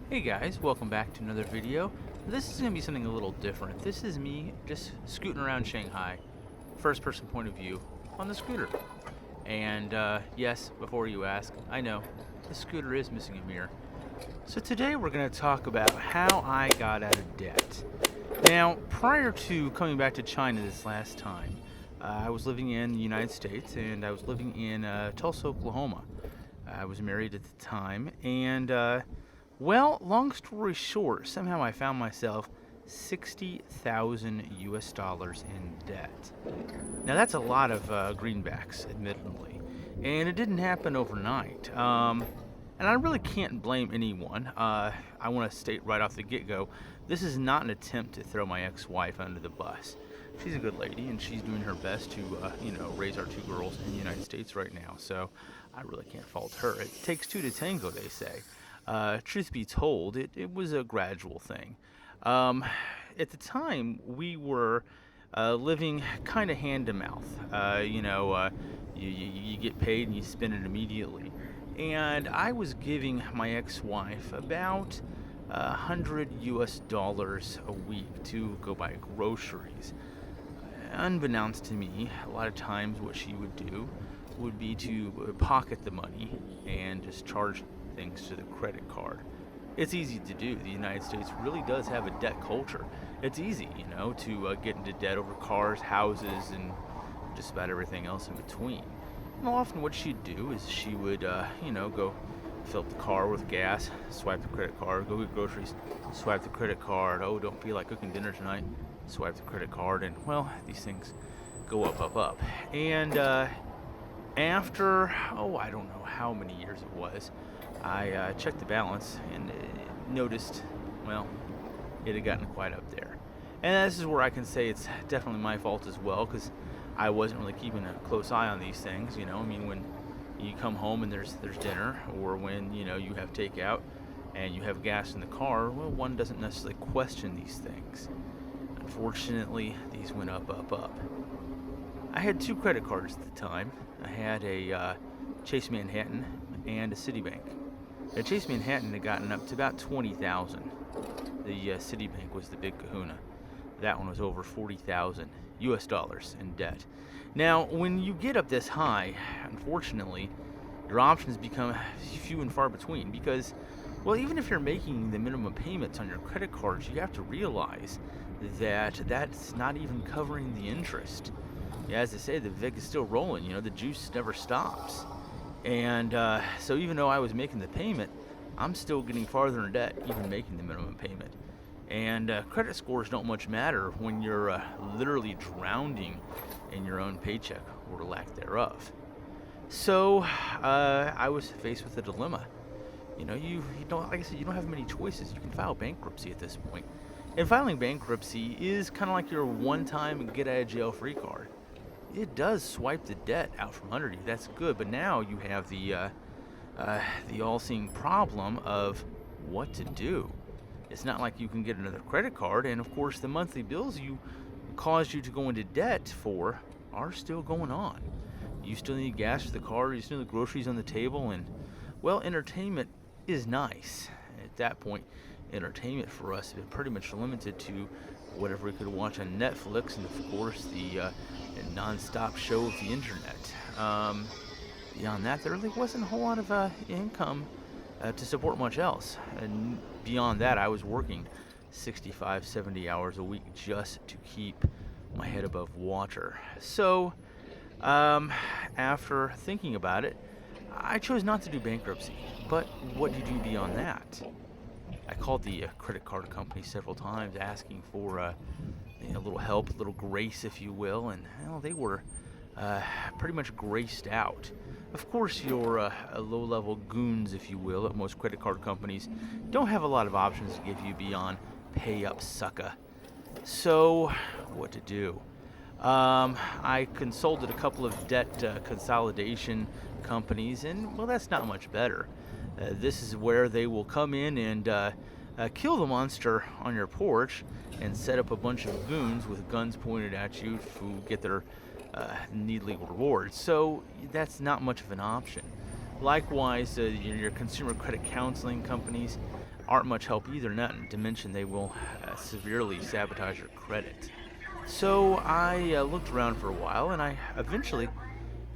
Hey guys, welcome back to another video. This is going to be something a little different. This is me just scooting around Shanghai, first person point of view, on the scooter. And yes, before you ask, I know, the scooter is missing a mirror. So today we're going to talk about how I got out of debt. Now, prior to coming back to China this last time, I was living in the United States and I was living in Tulsa, Oklahoma. I was married at the time, and well, long story short, somehow I found myself 60,000 US dollars in debt. Now that's a lot of greenbacks, admittedly, and it didn't happen overnight. And I really can't blame anyone. I want to state right off the get-go, this is not an attempt to throw my ex-wife under the bus. She's a good lady, and she's doing her best to, raise our two girls in the United States right now. So I really can't fault her. It takes two to tango, they say. Truth be told, it was a gradual thing. At the time, we were living kind of hand to mouth. You get paid and you spend it immediately. And I was giving my ex-wife about 100 US dollars a week to go buy groceries. Unbeknownst to me, a lot of times what she would do would be to pocket the money and just charge things to the credit card. It's easy to do. The United States really does have a debt culture. It's easy, to get into debt over cars, houses, and just about everything else in between. And often what she'd do is she would, go fill up the car with gas, swipe the credit card, go get groceries, swipe the credit card. Oh, don't feel like cooking dinner tonight, swipe the credit card, and well, these things go up, up, up. And after, I don't know how many years it was, I checked the balance and noticed, well, it had gotten quite up there. And this is where I can say it's definitely my fault as well, because I wasn't really keeping a close eye on these things. When you come home and there's dinner, or when you have takeout and you have gas in the car, well, one doesn't necessarily question these things. Unfortunately, these went up, up, up. I had two credit cards at the time. I had a Chase Manhattan and a Citibank. The Chase Manhattan had gotten up to about 20,000. The Citibank was the big kahuna. That one was over 40,000 US dollars in debt. Now, when you get up this high, unfortunately, your options become few and far between because, well, even if you're making the minimum payments on your credit cards, you have to realize that that's not even covering the interest. Yeah, as I say, the VIC is still rolling. The juice never stops. And so even though I was making the payment, I'm still getting farther in debt, even making the minimum payment. And credit scores don't much matter when you're literally drowning in your own paycheck or lack thereof. So I was faced with a dilemma. You don't, like I said, you don't have many choices. You can file bankruptcy at this point. And filing bankruptcy is kind of like your one-time get-out-of-jail-free card. It does swipe the debt out from under you. That's good, but now you have the all-seeing problem of what to do. It's not like you can get another credit card, and of course the monthly bills you caused you to go into debt for are still going on. You still need gas for the car, you still need groceries on the table, and well, entertainment is nice. At that point, entertainment for us has been pretty much limited to whatever we could watch on Netflix, and of course the non-stop show of the internet. Beyond that, there really wasn't a whole lot of income to support much else. And beyond that, I was working 65, 70 hours a week just to keep my head above water. So, after thinking about it, I chose not to do bankruptcy. But what do you do beyond that? I called the credit card company several times asking for a little help, a little grace, if you will, and they were pretty much graced out. Of course, your low-level goons, if you will, at most credit card companies don't have a lot of options to give you beyond pay up, sucker. So, what to do? I consulted a couple of debt consolidation companies, and well, that's not much better. This is where they will come in and kill the monster on your porch and set up a bunch of goons with guns pointed at you to get their need legal rewards. So that's not much of an option. Likewise, your consumer credit counseling companies, aren't much help either, not to mention they will severely sabotage your credit. So I looked around for a while, and I eventually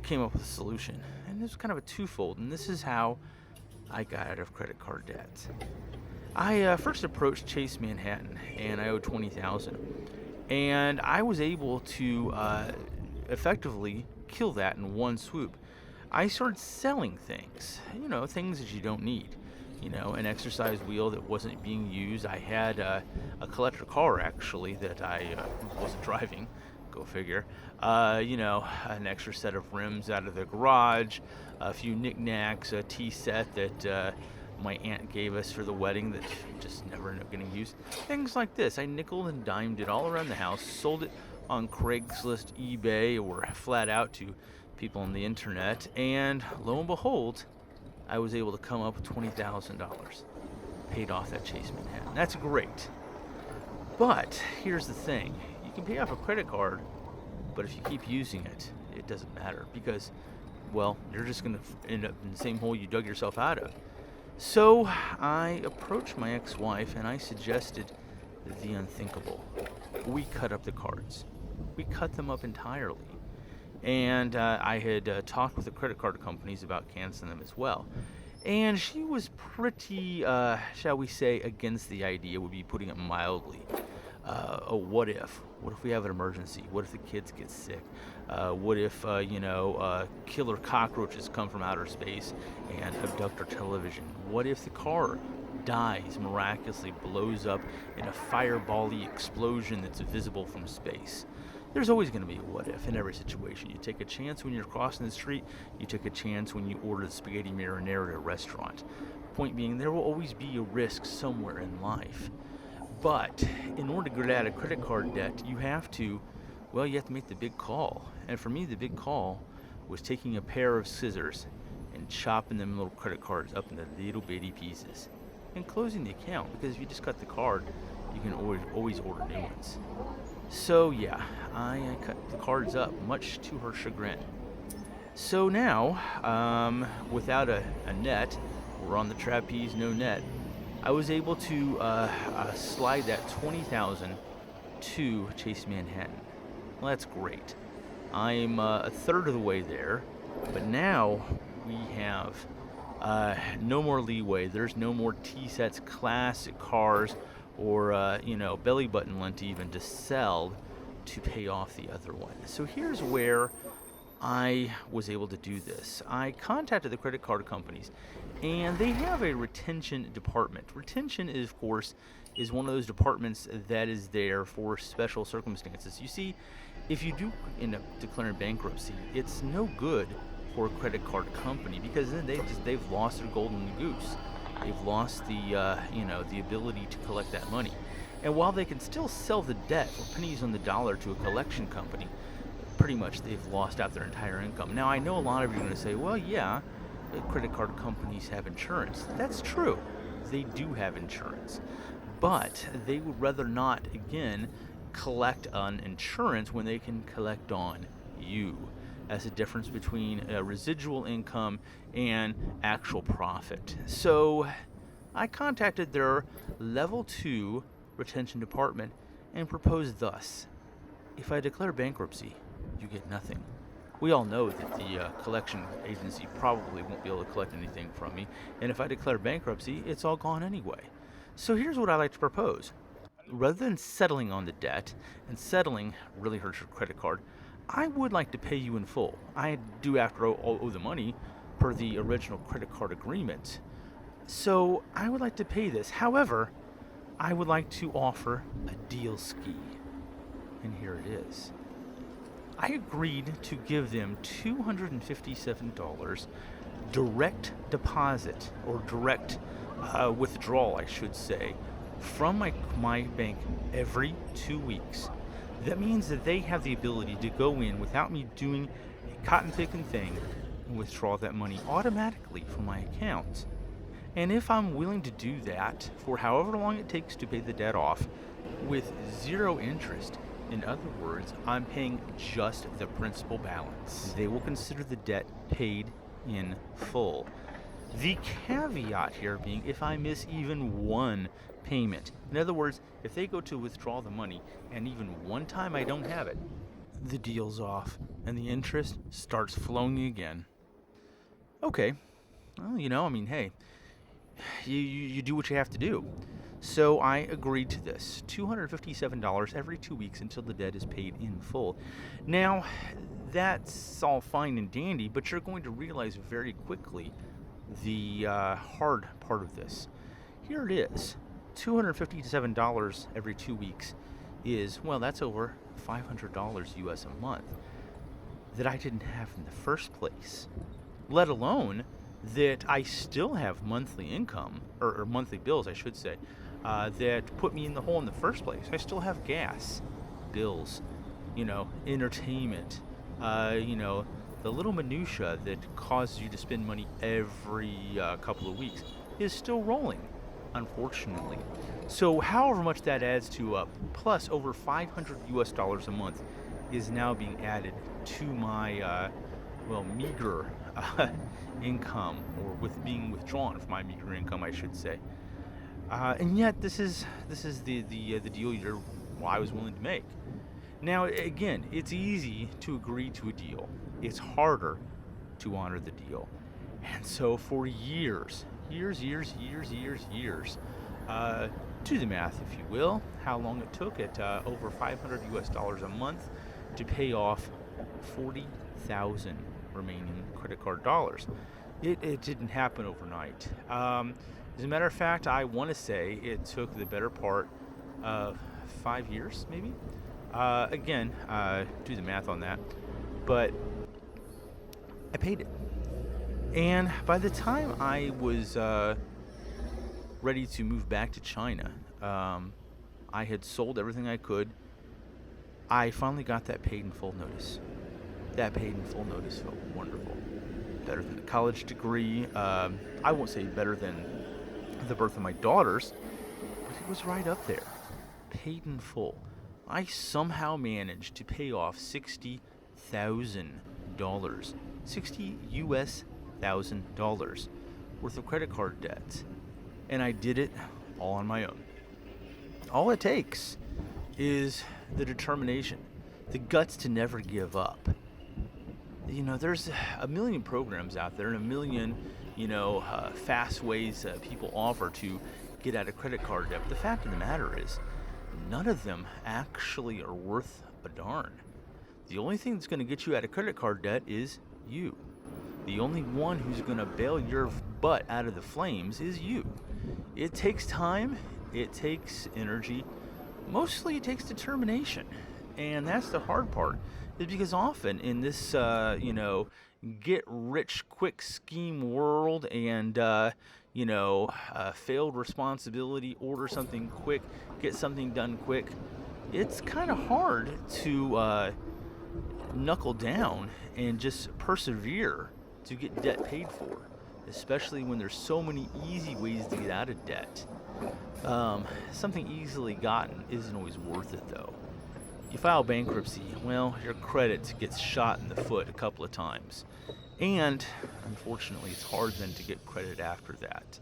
came up with a solution. And this was kind of a twofold, and this is how I got out of credit card debt. I first approached Chase Manhattan, and I owed $20,000, and I was able to effectively kill that in one swoop. I started selling things, things that you don't need. An exercise wheel that wasn't being used. I had a collector car actually that I wasn't driving. Go figure. An extra set of rims out of the garage, a few knickknacks, a tea set that my aunt gave us for the wedding that just never ended up getting used. Things like this. I nickel and dimed it all around the house, sold it on Craigslist, eBay, or flat out to people on the internet, and lo and behold, I was able to come up with $20,000. Paid off that Chase Manhattan. That's great. But here's the thing. You can pay off a credit card, but if you keep using it, it doesn't matter because, well, you're just going to end up in the same hole you dug yourself out of. So I approached my ex-wife and I suggested the unthinkable. We cut up the cards. We cut them up entirely. And I had talked with the credit card companies about canceling them as well. And she was pretty, shall we say, against the idea, would be putting it mildly. What if? What if we have an emergency? What if the kids get sick? What if, killer cockroaches come from outer space and abduct our television? What if the car dies miraculously, blows up in a fireball-y explosion that's visible from space? There's always going to be a what if in every situation. You take a chance when you're crossing the street. You take a chance when you order the spaghetti marinara at a restaurant. Point being, there will always be a risk somewhere in life. But in order to get out of credit card debt, you have to make the big call. And for me, the big call was taking a pair of scissors and chopping them little credit cards up into little bitty pieces and closing the account, because if you just cut the card, you can always order new ones. So yeah, I cut the cards up, much to her chagrin. So now, without a net, we're on the trapeze, no net, I was able to slide that $20,000 to Chase Manhattan. Well, that's great. I'm a third of the way there, but now we have no more leeway. There's no more T-sets, classic cars, or belly button lint even to sell to pay off the other one. So here's where I was able to do this. I contacted the credit card companies, and they have a retention department. Retention is, of course, one of those departments that is there for special circumstances. You see, if you do end up declaring bankruptcy, it's no good for a credit card company, because then they've lost their golden goose. They've lost the ability to collect that money. And while they can still sell the debt for pennies on the dollar to a collection company, pretty much they've lost out their entire income. Now, I know a lot of you are going to say, well, yeah, credit card companies have insurance. That's true. They do have insurance. But they would rather not, again, collect on insurance when they can collect on you. As a difference between residual income and actual profit. So I contacted their level 2 retention department and proposed thus: if I declare bankruptcy, you get nothing. We all know that the collection agency probably won't be able to collect anything from me, and if I declare bankruptcy, it's all gone anyway. So here's what I like to propose. Rather than settling on the debt, and settling really hurts your credit card, I would like to pay you in full. I do, after all, owe the money per the original credit card agreement. So I would like to pay this. However, I would like to offer a deal ski. And here it is. I agreed to give them $257 direct deposit, or direct withdrawal, I should say, from my bank every 2 weeks. That means that they have the ability to go in without me doing a cotton picking thing and withdraw that money automatically from my account. And if I'm willing to do that for however long it takes to pay the debt off with zero interest, in other words, I'm paying just the principal balance, they will consider the debt paid in full. The caveat here being if I miss even one payment. In other words, if they go to withdraw the money and even one time I don't have it, the deal's off and the interest starts flowing again. Okay, well, hey, you do what you have to do. So I agreed to this, $257 every 2 weeks until the debt is paid in full. Now, that's all fine and dandy, but you're going to realize very quickly the hard part of this. Here it is, $257 every 2 weeks is, well, that's over $500 US a month that I didn't have in the first place, let alone that I still have monthly income, or monthly bills, I should say, that put me in the hole in the first place. I still have gas, bills, entertainment, the little minutia that causes you to spend money every couple of weeks is still rolling, unfortunately. So however much that adds to plus over $500 US a month is now being added to my meager income, or with being withdrawn from my meager income, I should say. And yet this is the deal I was willing to make. Now again, it's easy to agree to a deal. It's harder to honor the deal. And so for years, do the math if you will, how long it took at over $500 US a month to pay off 40,000 remaining credit card dollars. It didn't happen overnight. As a matter of fact, I want to say it took the better part of 5 years, maybe. Again, do the math on that. But I paid it. And by the time I was ready to move back to China, I had sold everything I could. I finally got that paid in full notice. That paid in full notice felt wonderful. Better than a college degree. I won't say better than the birth of my daughters, but it was right up there. Paid in full. I somehow managed to pay off $60,000, $60,000 worth of credit card debt, and I did it all on my own. All it takes is the determination, the guts to never give up. There's a million programs out there and a million, fast ways people offer to get out of credit card debt. But the fact of the matter is, none of them actually are worth a darn. The only thing that's going to get you out of credit card debt is you. The only one who's going to bail your butt out of the flames is you. It takes time, it takes energy, mostly it takes determination. And that's the hard part, is because often in this, get rich quick scheme world and, failed responsibility, order something quick, get something done quick, it's kind of hard to knuckle down and just persevere to get debt paid for, especially when there's so many easy ways to get out of debt. Something easily gotten isn't always worth it, though. You file bankruptcy, well, your credit gets shot in the foot a couple of times. And, unfortunately, it's hard then to get credit after that.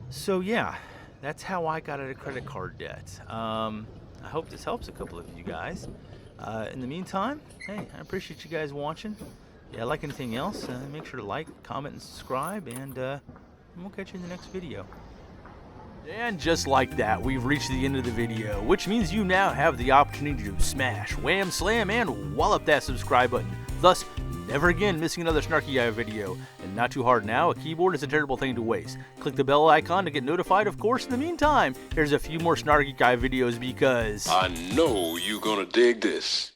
So, yeah, that's how I got out of credit card debt. I hope this helps a couple of you guys. In the meantime, hey, I appreciate you guys watching. Yeah, like anything else, make sure to like, comment, and subscribe, and we'll catch you in the next video. And just like that, we've reached the end of the video, which means you now have the opportunity to smash, wham, slam, and wallop that subscribe button, thus never again missing another SnarkyGuy video. And not too hard now, a keyboard is a terrible thing to waste. Click the bell icon to get notified, of course. In the meantime, here's a few more SnarkyGuy videos because I know you're gonna dig this.